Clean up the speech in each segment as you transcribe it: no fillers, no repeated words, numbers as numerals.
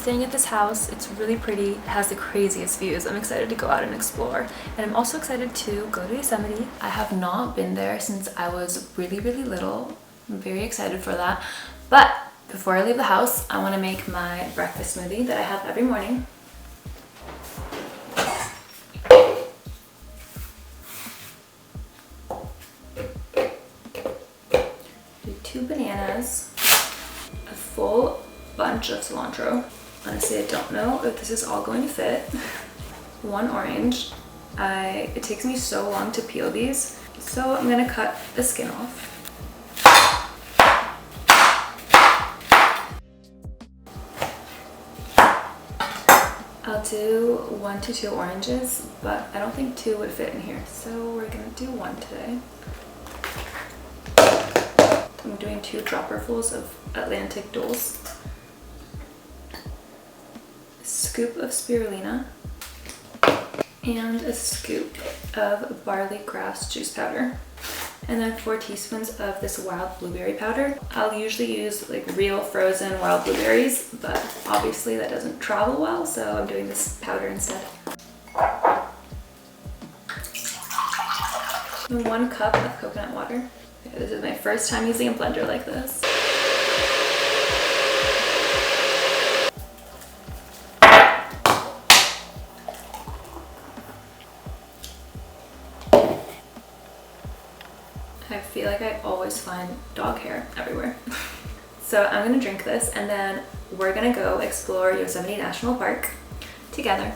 staying at this house. It's really pretty. It has the craziest views. I'm excited to go out and explore. And I'm also excited to go to Yosemite. I have not been there since I was really little. I'm very excited for that. But before I leave the house, I want to make my breakfast smoothie that I have every morning. Do 2 bananas, a full bunch of cilantro. Honestly, I don't know if this is all going to fit. 1 orange. It takes me so long to peel these, so I'm gonna cut the skin off. I'll do 1 to 2 oranges, but I don't think 2 would fit in here, so we're gonna do 1 today. I'm doing 2 dropperfuls of Atlantic Dulce, a scoop of spirulina, and a scoop of barley grass juice powder, and then 4 teaspoons of this wild blueberry powder. I'll usually use like real frozen wild blueberries, but obviously that doesn't travel well, so I'm doing this powder instead. And 1 cup of coconut water. Okay, this is my first time using a blender like this. I feel like I always find dog hair everywhere. So I'm gonna drink this and then we're gonna go explore Yosemite National Park together.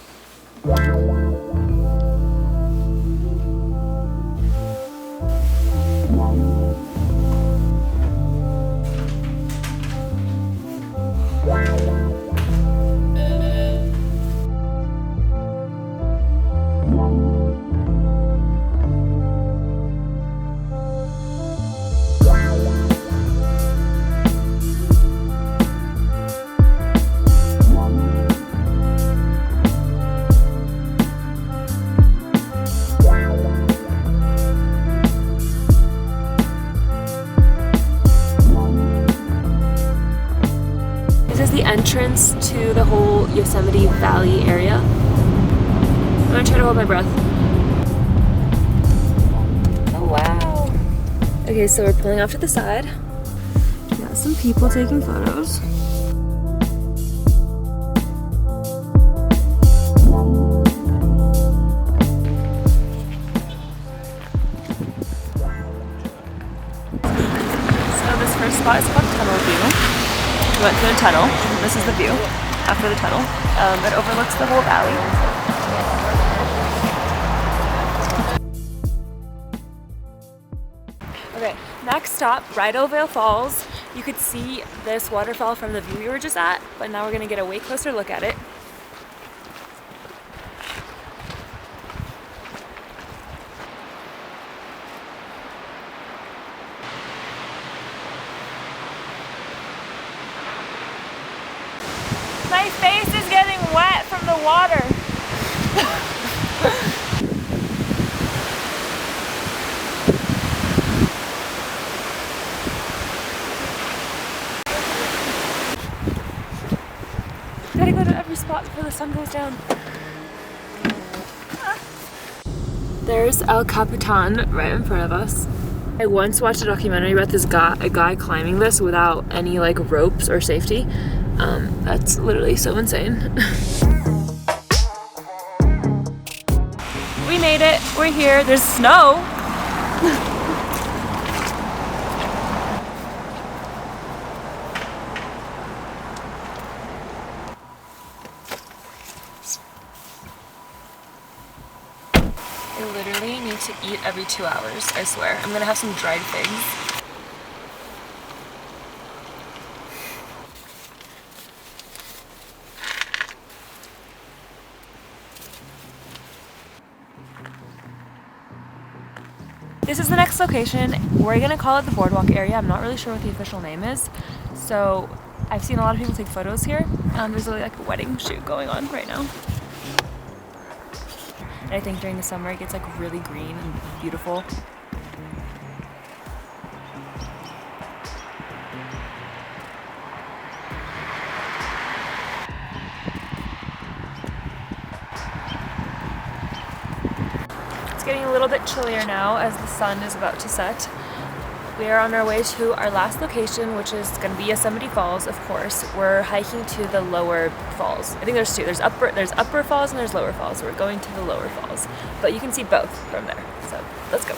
The entrance to the whole Yosemite Valley area. I'm gonna try to hold my breath. Oh wow. Okay, so we're pulling off to the side. We got some people taking photos. So this first spot is called Tunnel View. We went through a tunnel. This is the view after the tunnel. It overlooks the whole valley. Okay, next stop, Waterfalls. You could see this waterfall from the view we were just at, but now we're gonna get a way closer look at it. My face is getting wet from the water. Gotta go to every spot before the sun goes down. There's El Capitan right in front of us. I once watched a documentary about a guy climbing this without any like ropes or safety. That's literally so insane. We made it. We're here. There's snow. I literally need to eat every 2 hours, I swear. I'm gonna have some dried figs. This is the next location. We're gonna call it the boardwalk area. I'm not really sure what the official name is. So I've seen a lot of people take photos here. There's like a wedding shoot going on right now. And I think during the summer it gets like really green and beautiful. It's getting a little bit chillier now as the sun is about to set. We are on our way to our last location, which is going to be Yosemite Falls, of course. We're hiking to the lower falls. I think there's two. There's upper falls and there's lower falls. We're going to the lower falls, but you can see both from there. So let's go.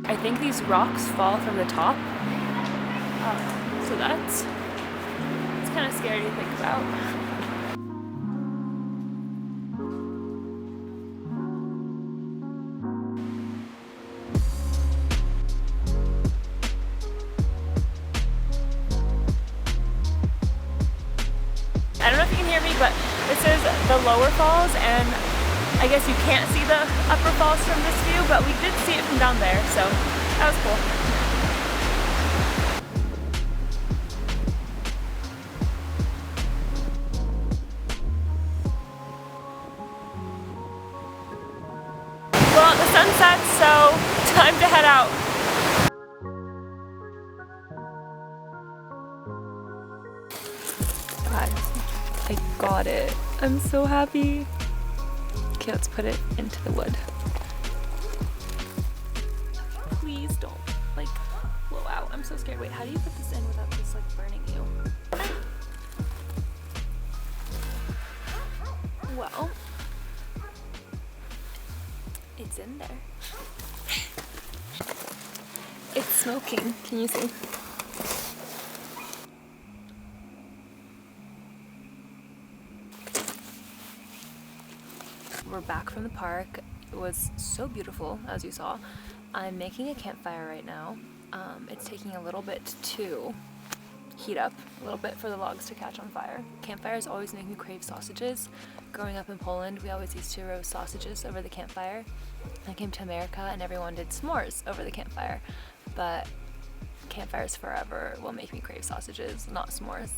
I think these rocks fall from the top, so that's kind of scary to think about. I don't know if you can hear me, but this is the lower falls, and I guess you can't see the upper falls from this view, but we did see it from down there, so that was cool. Well, the sun sets, so time to head out. Guys, I got it. I'm so happy. Okay, let's put it into the wood. Please don't, like, blow out. I'm so scared. Wait, how do you put this in without this, like, burning you? Well, it's in there. It's smoking. Can you see? We're back from the park. It was so beautiful, as you saw. I'm making a campfire right now. It's taking a little bit to heat up, a little bit for the logs to catch on fire. Campfires always make me crave sausages. Growing up in Poland, we always used to roast sausages over the campfire. I came to America and everyone did s'mores over the campfire, but campfires forever will make me crave sausages, not s'mores.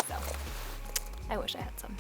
So, I wish I had some.